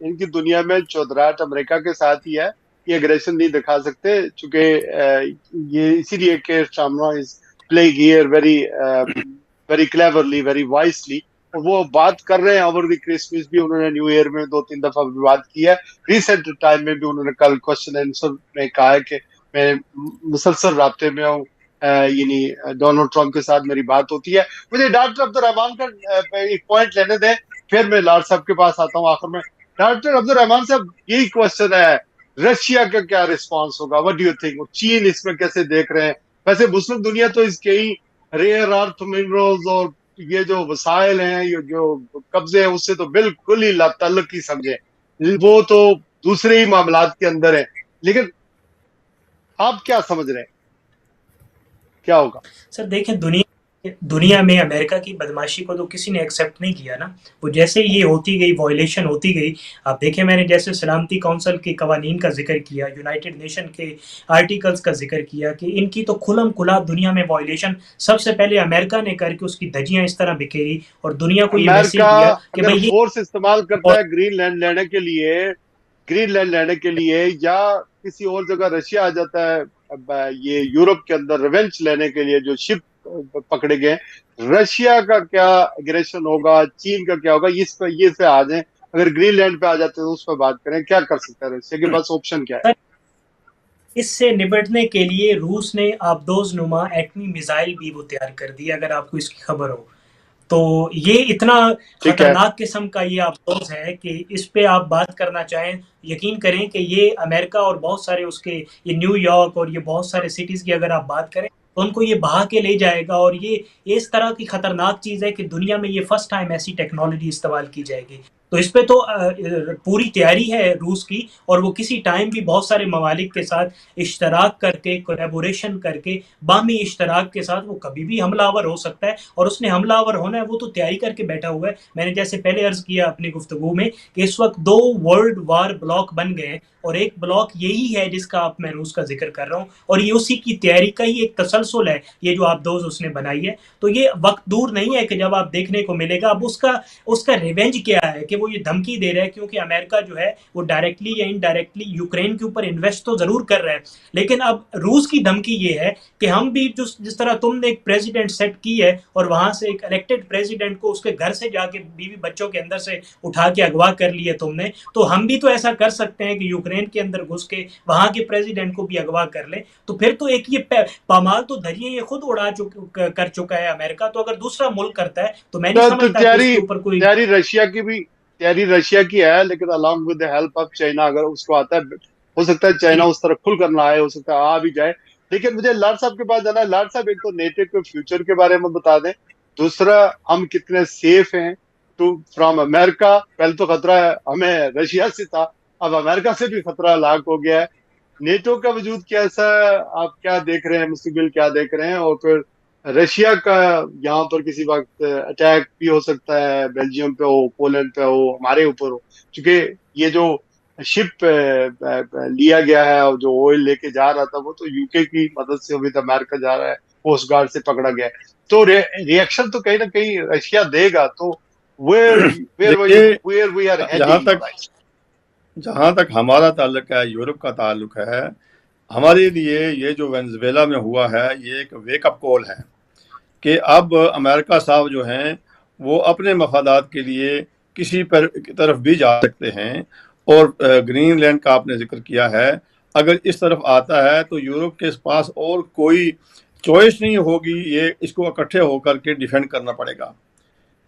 ان کی دنیا میں چودراہٹ امریکہ کے ساتھ ہی ہے. یہ اگریشن نہیں دکھا سکتے، چونکہ یہ اسی لیے کہ شامنا is playing here very cleverly, very wisely. اور وہ بات کر رہے ہیں اوور دی کرسمس بھی، انہوں نے نیو ایئر میں 2-3 دفعہ بھی بات کی ہے. ریسنٹ ٹائم میں بھی انہوں نے کل کوشچن آنسر میں کہا ہے کہ میں مسلسل رابطے میں ہوں، یعنی ڈونلڈ ٹرمپ کے ساتھ میری بات ہوتی ہے. مجھے ڈاکٹر عبد الرحمان کا ایک پوائنٹ لینے دیں، پھر میں لارڈ صاحب کے پاس آتا ہوں آخر میں. ڈاکٹر عبد الرحمان صاحب، یہی کوشچن ہے، رشیا کا کیا رسپانس ہوگا؟ What do you think? چین اس میں کیسے دیکھ رہے ہیں؟ ویسے مسلم دنیا تو اس کے ہی ریئر ارتھ منرلز اور یہ جو وسائل ہیں، یہ جو قبضے ہیں، اس سے تو بالکل ہی لا تعلق ہی سمجھیں، وہ تو دوسرے ہی معاملات کے اندر ہیں. لیکن آپ کیا سمجھ رہے ہیں کیا ہوگا؟ سر دیکھیں، دنیا میں امریکہ کی بدماشی کو تو کسی نے ایکسیپٹ نہیں کیا نا. وہ جیسے یہ ہوتی گئی، وائلیشن ہوتی گئی. آپ دیکھیں، میں نے جیسے سلامتی کونسل کے قوانین کا ذکر کیا، یونائٹڈ نیشن کے آرٹیکلز کا ذکر کیا، کہ ان کی تو کھلم کھلا دنیا میں وائلیشن سب سے پہلے امریکہ نے کر کے اس کی دھجیاں اس طرح بکھیری اور دنیا کو یہ میسیج امریکہ دیا کہ اگر بھئی فورس استعمال کرتا ہے گرین لینڈ لینے کے لیے، یا کسی اور جگہ رشیا آ جاتا ہے یہ یورپ کے اندر ریونج لینے کے لیے جو شپ پکڑے گئے، رشیا کا کیا اگریشن ہوگا، چین کا کیا ہوگا؟ یہ سے آ جائیں. اگر گرین لینڈ پہ آ جاتے ہیں تو اس پہ بات کریں، کیا کر سکتا ہے رشیا کے پاس؟ آپشن کیا ہے؟ اس سے نبٹنے کے لیے روس نے آبدوز نما ایٹمی میزائل بھی وہ تیار کر دی، اگر آپ کو اس کی خبر ہو تو. یہ اتنا ٹھیک ہے. خطرناک قسم کا یہ آبدوز ہے کہ اس پہ آپ بات کرنا چاہیں، یقین کریں کہ یہ امریکہ اور بہت سارے اس کے، یہ نیو یارک اور یہ بہت سارے سٹیز کی اگر آپ بات کریں تو ان کو یہ بہا کے لے جائے گا. اور یہ اس طرح کی خطرناک چیز ہے کہ دنیا میں یہ فرسٹ ٹائم ایسی ٹیکنالوجی استعمال کی جائے گی. تو اس پہ تو پوری تیاری ہے روس کی، اور وہ کسی ٹائم بھی بہت سارے ممالک کے ساتھ اشتراک کر کے، کولیبوریشن کر کے، باہمی اشتراک کے ساتھ وہ کبھی بھی حملہ آور ہو سکتا ہے، اور اس نے حملہ آور ہونا ہے وہ تو تیاری کر کے بیٹھا ہوا ہے۔ میں نے جیسے پہلے عرض کیا اپنی گفتگو میں کہ اس وقت 2 ورلڈ وار بلاک بن گئے ہیں، اور ایک بلاک یہی ہے جس کا میں روس کا ذکر کر رہا ہوں، اور یہ اسی کی تیاری کا ہی ایک تسلسل ہے، یہ جو آپ دوز اس نے بنائی ہے۔ تو یہ وقت دور نہیں ہے کہ جب آپ دیکھنے کو ملے گا۔ اب اس کا ریونج کیا ہے کہ وہ یہ دھمکی دے رہا ہے، کیونکہ امریکہ جو ہے وہ ڈائریکٹلی یا انڈائریکٹلی یوکرین کے اوپر انویسٹ تو ضرور کر رہا ہے، لیکن اب روس کی دھمکی یہ ہے کہ ہم بھی جس طرح تم نے ایک پریزیڈنٹ سیٹ کی ہے اور وہاں سے ایک الیکٹڈ پریزیڈنٹ کو اس کے گھر سے جا کے بیوی بچوں کے اندر سے اٹھا کے اغوا کر لیے تم نے، تو ہم بھی تو ایسا کر سکتے ہیں کہ یوکرین کے اندر گھس کے وہاں کے پریزیڈنٹ کو بھی اغوا کر لیں۔ تو پھر تو ایک یہ پامال تو دھجیاں یہ خود کر چکا ہے امریکہ، تو اگر دوسرا ملک کرتا ہے تو میں نہیں تو سمجھتا کہ اس کے اوپر کوئی تیاری رشیا کی ہے، لیکن along with the help of China اگر اس کو آتا ہے، ہو سکتا ہے چائنا اس طرح کھل کر نہ آئے، ہو سکتا ہے آ بھی جائے۔ لیکن مجھے لاڈ صاحب کے پاس جانا ہے۔ لاڈ صاحب ایک تو نیٹو کے فیوچر کے بارے میں بتا دیں، دوسرا ہم کتنے سیف ہیں فرام امریکہ۔ پہلے تو خطرہ ہمیں رشیا سے تھا، اب امریکہ سے بھی خطرہ لاحق ہو گیا ہے۔ نیٹو کا وجود کیسا ہے، آپ کیا دیکھ رہے ہیں، مستقبل کیا دیکھ رہے ہیں؟ اور پھر رشیا کا یہاں پر کسی وقت اٹیک بھی ہو سکتا ہے، بیلجیم پہ ہو، پولینڈ پہ ہو، ہمارے اوپر ہو، کیونکہ یہ جو شپ لیا گیا ہے اور جو آئل لے کے جا رہا تھا وہ تو یو کے کی مدد سے ابھی تو امریکہ جا رہا ہے، کوسٹ گارڈ سے پکڑا گیا ہے۔ تو ریئیکشن تو کہیں نہ کہیں رشیا دے گا۔ تو where we are heading right؟ جہاں تک ہمارا تعلق ہے، یورپ کا تعلق ہے، ہمارے لیے یہ جو وینزویلا میں ہوا ہے یہ ایک ویک اپ کال ہے کہ اب امریکہ صاحب جو ہیں وہ اپنے مفادات کے لیے کسی پر طرف بھی جا سکتے ہیں، اور گرین لینڈ کا آپ نے ذکر کیا ہے، اگر اس طرف آتا ہے تو یورپ کے پاس اور کوئی چوائس نہیں ہوگی، یہ اس کو اکٹھے ہو کر کے ڈیفینڈ کرنا پڑے گا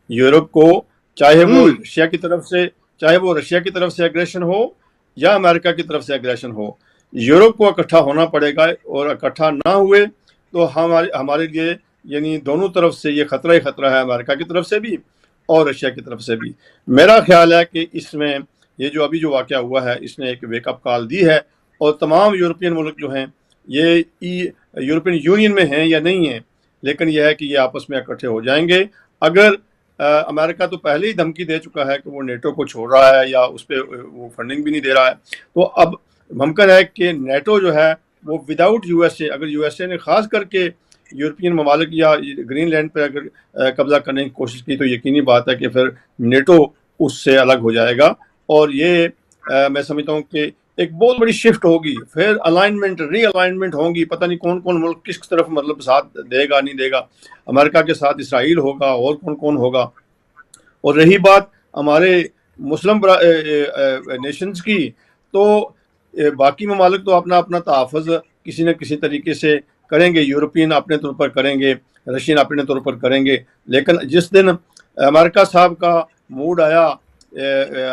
یورپ کو، چاہے وہ رشیا کی طرف سے ایگریشن ہو یا امریکہ کی طرف سے ایگریشن ہو، یورپ کو اکٹھا ہونا پڑے گا، اور اکٹھا نہ ہوئے تو ہمارے لیے یعنی دونوں طرف سے یہ خطرہ ہی خطرہ ہے، امریکہ کی طرف سے بھی اور رشیا کی طرف سے بھی۔ میرا خیال ہے کہ اس میں یہ جو ابھی جو واقعہ ہوا ہے اس نے ایک ویک اپ کال دی ہے، اور تمام یورپین ملک جو ہیں یہ یورپین یونین میں ہیں یا نہیں ہیں، لیکن یہ ہے کہ یہ آپس میں اکٹھے ہو جائیں گے۔ اگر امریکہ تو پہلے ہی دھمکی دے چکا ہے کہ وہ نیٹو کو چھوڑ رہا ہے یا اس پہ وہ فنڈنگ بھی نہیں دے رہا ہے، تو اب ممکن ہے کہ نیٹو جو ہے وہ وداؤٹ یو ایس اے، اگر یو ایس اے نے خاص کر کے یورپین ممالک یا گرین لینڈ پہ اگر قبضہ کرنے کی کوشش کی تو یقینی بات ہے کہ پھر نیٹو اس سے الگ ہو جائے گا، اور یہ میں سمجھتا ہوں کہ ایک بہت بڑی شفٹ ہوگی، پھر ری الائنمنٹ ہوگی، پتہ نہیں کون کون ملک کس طرف مطلب ساتھ دے گا نہیں دے گا، امریکہ کے ساتھ اسرائیل ہوگا اور کون کون ہوگا۔ اور رہی بات ہمارے مسلم نیشنز کی، تو باقی ممالک تو اپنا اپنا تحفظ کسی نہ کسی طریقے سے کریں گے، یورپین اپنے طور پر کریں گے، رشین اپنے طور پر کریں گے، لیکن جس دن امریکہ صاحب کا موڈ آیا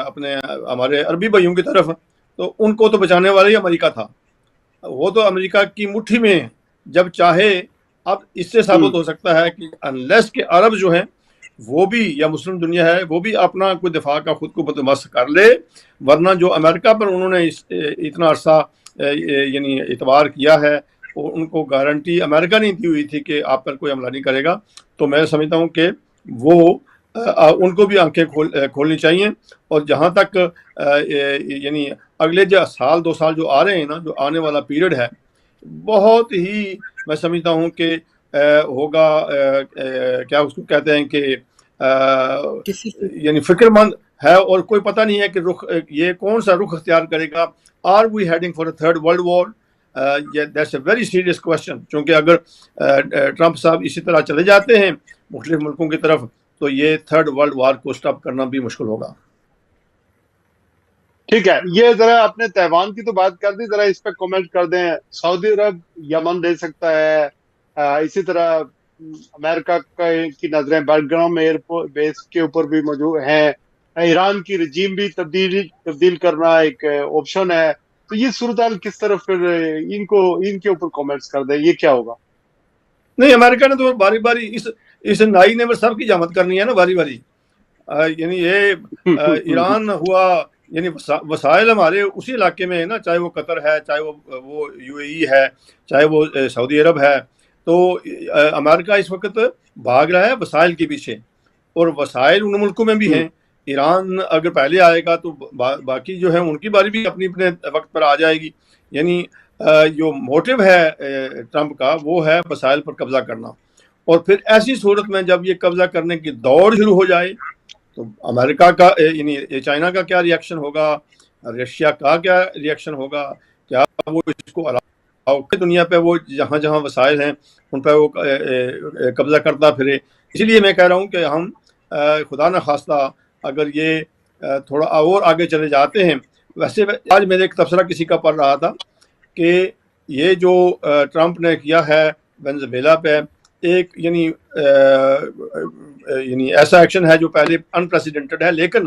اپنے ہمارے عربی بھائیوں کی طرف، تو ان کو تو بچانے والا ہی امریکہ تھا، وہ تو امریکہ کی مٹھی میں جب چاہے۔ اب اس سے ثابت ہو سکتا ہے کہ انلیس کہ عرب جو ہیں وہ بھی، یا مسلم دنیا ہے وہ بھی اپنا کوئی دفاع کا خود کو متمسک کر لے، ورنہ جو امریکہ پر انہوں نے اتنا عرصہ یعنی اعتبار کیا ہے، اور ان کو گارنٹی امریکہ نہیں دی ہوئی تھی کہ آپ پر کوئی حملہ نہیں کرے گا، تو میں سمجھتا ہوں کہ وہ ان کو بھی آنکھیں کھولنی چاہیے۔ اور جہاں تک یعنی اگلے جو سال 2 سال جو آ رہے ہیں نا، جو آنے والا پیریڈ ہے، بہت ہی میں سمجھتا ہوں کہ ہوگا کیا اس کو کہتے ہیں کہ یعنی فکر مند ہے، اور کوئی پتہ نہیں ہے کہ یہ کون سا رخ اختیار کرے گا۔ Are we heading for a third world war? That's a very serious question, کیونکہ اگر ٹرمپ صاحب اسی طرح چلے جاتے ہیں مختلف ملکوں کی طرف تو یہ تھرڈ ورلڈ وار کو سٹاپ کرنا بھی مشکل ہوگا۔ ٹھیک ہے، یہ ذرا اپنے تیوان کی تو بات کر دی، ذرا اس پہ کومنٹ کر دیں۔ سعودی عرب یمن دے سکتا ہے، اسی طرح امریکہ کی نظریں بیلگرام ایئر بیس کے اوپر بھی موجود ہیں، ایران کی رجیم بھی تبدیل کرنا ایک آپشن ہے۔ تو یہ صورتحال کس طرح پھر ان کے اوپر کومنٹس کر دیں، یہ کیا ہوگا؟ نہیں، امریکہ نے تو باری باری اس نائی نے سب کی جامت کرنی ہے نا، باری باری یعنی یہ ایران ہوا، یعنی وسائل ہمارے اسی علاقے میں ہے نا، چاہے وہ قطر ہے، چاہے وہ UAE ہے، چاہے وہ سعودی عرب ہے. تو امریکہ اس وقت بھاگ رہا ہے وسائل کے پیچھے، اور وسائل ان ملکوں میں بھی ہیں. ایران اگر پہلے آئے گا تو باقی جو ہے ان کی باری بھی اپنے وقت پر آ جائے گی. یعنی جو موٹیو ہے ٹرمپ کا وہ ہے وسائل پر قبضہ کرنا. اور پھر ایسی صورت میں جب یہ قبضہ کرنے کی دوڑ شروع ہو جائے تو امریکہ کا یعنی چائنا کا کیا ری ایکشن ہوگا، رشیا کا کیا ری ایکشن ہوگا، کیا وہ اس کو دنیا پہ وہ جہاں جہاں وسائل ہیں ان پہ وہ قبضہ کرتا پھرے. اسی لیے میں کہہ رہا ہوں کہ ہم خدا نہ خواستہ اگر یہ تھوڑا اور آگے چلے جاتے ہیں. ویسے آج میں نے ایک تبصرہ کسی کا پڑھ رہا تھا کہ یہ جو ٹرمپ نے کیا ہے وینزویلا پہ ایک یعنی ایسا ایکشن ہے جو پہلے انپریسیڈنٹڈ ہے، لیکن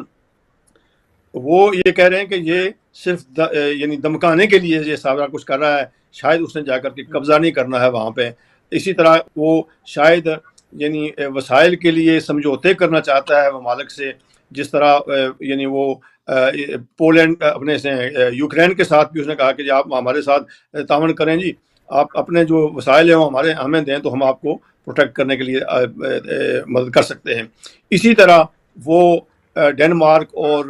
وہ یہ کہہ رہے ہیں کہ یہ صرف یعنی دمکانے کے لیے یہ سارا کچھ کر رہا ہے، شاید اس نے جا کر کے قبضہ نہیں کرنا ہے وہاں پہ. اسی طرح وہ شاید یعنی وسائل کے لیے سمجھوتے کرنا چاہتا ہے ممالک سے، جس طرح یعنی وہ پولینڈ اپنے سے یوکرین کے ساتھ بھی اس نے کہا کہ جی آپ ہمارے ساتھ تعاون کریں، جی آپ اپنے جو وسائل ہیں وہ ہمیں دیں تو ہم آپ کو پروٹیکٹ کرنے کے لیے مدد کر سکتے ہیں. اسی طرح وہ ڈنمارک اور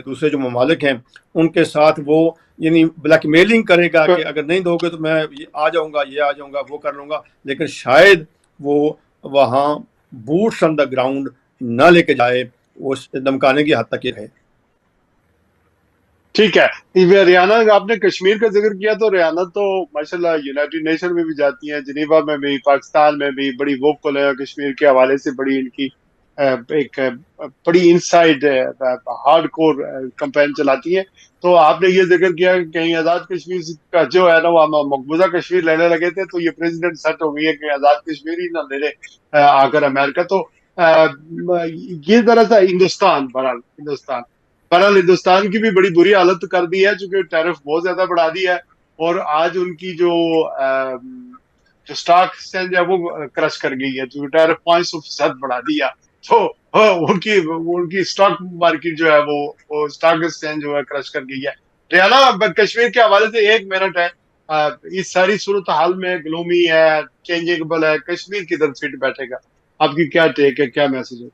دوسرے جو ممالک ہیں ان کے ساتھ وہ یعنی بلیک میلنگ کرے گا کہ اگر نہیں دو گے تو میں آ جاؤں گا، یہ آ جاؤں گا، وہ کر لوں گا. لیکن شاید وہ وہاں بوٹس آن دا گراؤنڈ نہ لے کے جائے، وہ دمکانے کی حد تک یہ ہے. ٹھیک ہے. ریانہ آپ نے کشمیر کا ذکر کیا تو ریانہ تو ماشاءاللہ یونائٹڈ نیشن میں بھی جاتی ہیں، جنیوا میں بھی، پاکستان میں بھی بڑی ووکل ہے، کشمیر کے حوالے سے بڑی ان کی ایک بڑی انسائڈ ہارڈ کور کمپین چلاتی ہیں. تو آپ نے یہ ذکر کیا کہ کہیں آزاد کشمیر کا جو ہے نا وہ مقبوضہ کشمیر لینے لگے تھے تو یہ پریزیڈنٹ سیٹ ہو گئی ہے کہ آزاد کشمیر ہی نہ لے لے آ کر امریکہ. تو یہ ذرا سا ہندوستان کی بھی بڑی بری حالت کر دی ہے، چونکہ ٹیرف بہت زیادہ بڑھا دی ہے، اور آج ان کی جو اسٹاک ایکسچینج ہے وہ کرش کر گئی ہے، چونکہ ٹیرف 500% بڑھا دیا. تو ان کی اسٹاک مارکیٹ جو ہے وہ اسٹاک ایکسچینج جو ہے کرش کر گئی ہے. ریانہ کشمیر کے حوالے سے 1 منٹ ہے. اس ساری صورتحال میں گلومی ہے، چینجنگبل ہے، کشمیر کدھر فٹ بیٹھے گا؟ آپ کی کیا ٹیک ہے، کیا میسج ہے؟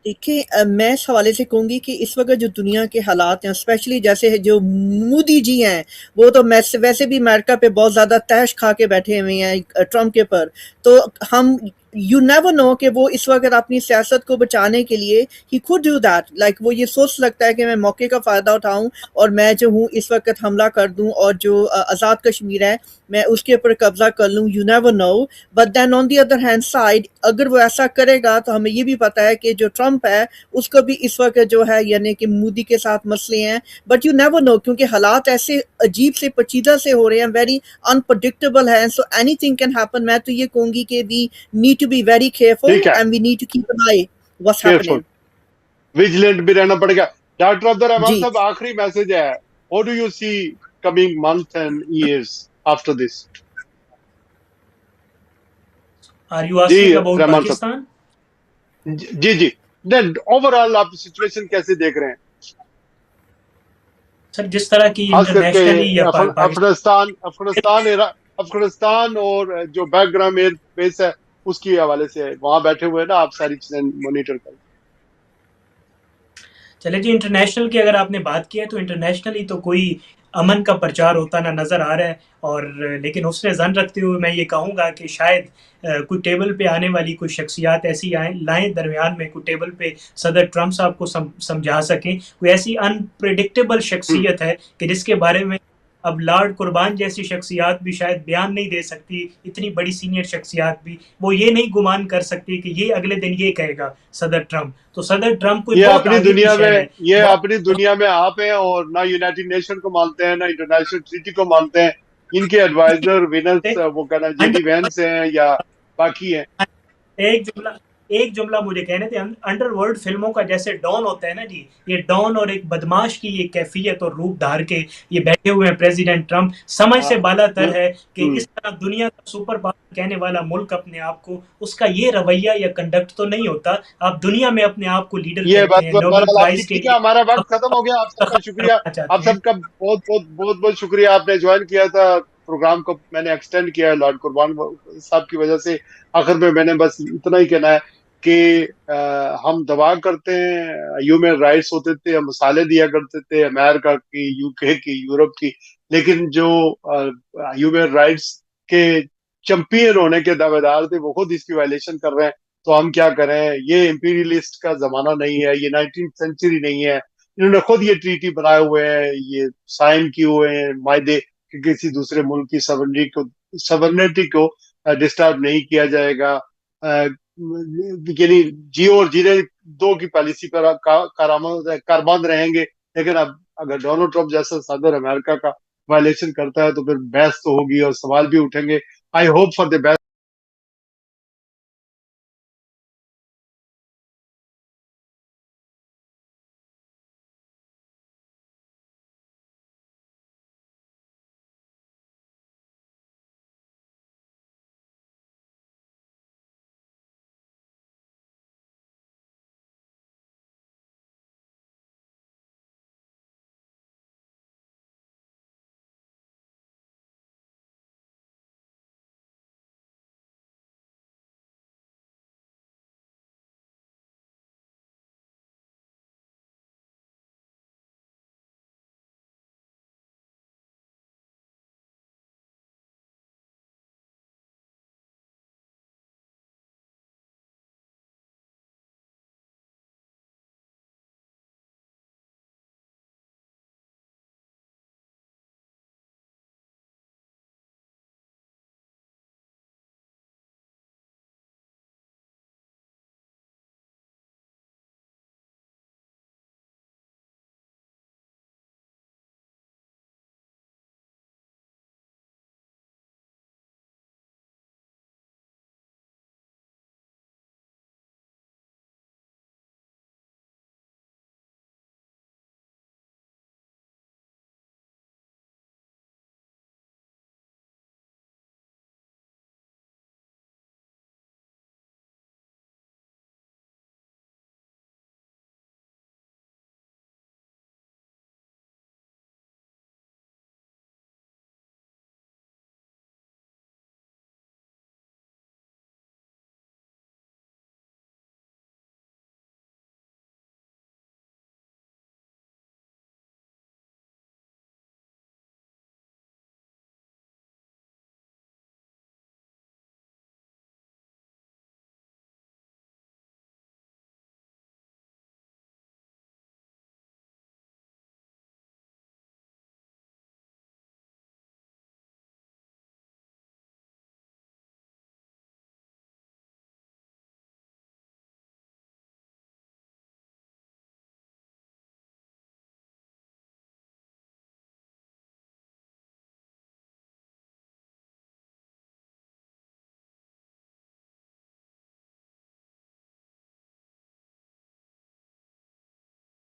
دیکھیں میں اس حوالے سے کہوں گی کہ اس وقت جو دنیا کے حالات ہیں، اسپیشلی جیسے جو مودی جی ہیں وہ تو ویسے بھی امریکہ پہ بہت زیادہ تیش کھا کے بیٹھے ہوئے ہیں ٹرمپ کے پر. تو ہم یو نیور نو کہ وہ اس وقت اپنی سیاست کو بچانے کے لیے ہی خود ڈو دیٹ، لائک وہ یہ سوچ سکتا ہے کہ میں موقع کا فائدہ اٹھاؤں اور میں جو ہوں اس وقت حملہ کر دوں اور جو آزاد کشمیر ہے میں اس کے اوپر قبضہ کر لوں. You never know. But then on the other hand side اگر وہ ایسا کرے گا تو ہمیں یہ بھی پتہ ہے کہ جو ٹرمپ ہے اس کو بھی اس وقت جو ہے یعنی کہ مودی کے ساتھ مسئلے ہیں. بٹ یو نیور نو، کیونکہ حالات ایسے عجیب سے پیچیدہ سے ہو رہے ہیں، ویری انپریڈکٹیبل ہیں. So anything can happen. میں تو یہ کہوں گی کہ we need to be very careful and we need to keep an eye what's happening. Vigilant بھی رہنا پڑے گا. ڈاکٹر عبد الرحمان صاحب آخری میسج ہے. What do you see coming months and years after this? Are you asking about Pakistan? جی then overall آپ situation کیسے دیکھ رہے ہیں سر؟ جس طرح کی انٹرنیشنلی یا افغانستان اور جو بیک گراؤنڈ ایئر بیس ہے اس کی حوالے سے وہاں بیٹھے ہوئے نا آپ ساری چیزیں مانیٹر کریں. چلے جی، انٹرنیشنل کی اگر آپ نے بات کی ہے تو انٹرنیشنلی تو کوئی امن کا پرچار ہوتا نہ نظر آ رہا ہے. اور لیکن اس نے ظن رکھتے ہوئے میں یہ کہوں گا کہ شاید کوئی ٹیبل پہ آنے والی کوئی شخصیات ایسی لائیں درمیان میں، کوئی ٹیبل پہ صدر ٹرمپ صاحب کو سمجھا سکیں. کوئی ایسی انپریڈکٹیبل شخصیت ہے کہ جس کے بارے میں اب لارڈ قربان جیسی شخصیات بھی شاید بیان نہیں دے سکتی، اتنی بڑی سینئر شخصیات بھی وہ یہ نہیں گمان کر سکتی کہ یہ اگلے دن یہ کہے گا صدر ٹرمپ. تو صدر ٹرمپ کو یہ اپنی دنیا میں آپ ہیں اور نہ یونائٹڈ نیشن کو مانتے ہیں نہ انٹرنیشنل ٹریٹی کو مانتے ہیں. ان کے ایڈوائزر وینس وہ کہنا جے ڈی وینس ہیں یا باقی ہیں. ایک جملہ ایک جملہ مجھے کہنے تھے, انڈر ورلڈ فلموں کا جیسے ڈان ہوتا ہے نا جی, یہ ڈان اور ایک بدماش کی یہ کیفیت اور روپ دھار کے یہ بیٹھے ہوئے ہیں پریزیڈنٹ ٹرمپ, سمجھ سے بالا تر ہے کہ اس طرح دنیا کا سپر پاور کہنے والا ملک اپنے آپ کو, اس کا یہ رویہ یا کنڈکٹ تو نہیں ہوتا. آپ دنیا میں اپنے آپ کو لیڈر یہ کہتے بات ہیں, بہرحال نوبل آپ کی پرائز کے ٹھیک ہے. لیے ہمارا وقت ختم ہو گیا. آپ سب کا شکریہ, آپ چاہتے ہیں. سب کا بہت بہت بہت بہت شکریہ. آپ نے جوائن کیا تھا پروگرام کو, میں نے ایکسٹینڈ کیا ہے لارڈ قربان صاحب کی وجہ سے. آخر میں نے بس اتنا ہی کہنا ہے کہ ہم دعا کرتے ہیں, ہیومن رائٹس ہوتے تھے, ہم مثالیں دیا کرتے تھے امریکہ کی, یو کے کی, یورپ کی, لیکن جو ہیومن رائٹس کے چمپئن ہونے کے دعوے دار تھے وہ خود اس کی وائلیشن کر رہے ہیں. تو ہم کیا کریں, یہ امپیریلسٹ کا زمانہ نہیں ہے, یہ 19th سینچری نہیں ہے. انہوں نے خود یہ ٹریٹی بنائے ہوئے ہیں, یہ سائن کیے ہوئے ہیں معاہدے کہ کسی دوسرے ملک کی سورنٹی کو ڈسٹرب نہیں کیا جائے گا. یعنی جیو اور جینے دو کی پالیسی پر کاربند رہیں گے. لیکن اب اگر ڈونلڈ ٹرمپ جیسا صدر امریکہ کا وائلیشن کرتا ہے تو پھر بحث تو ہوگی اور سوال بھی اٹھیں گے. I hope for the best.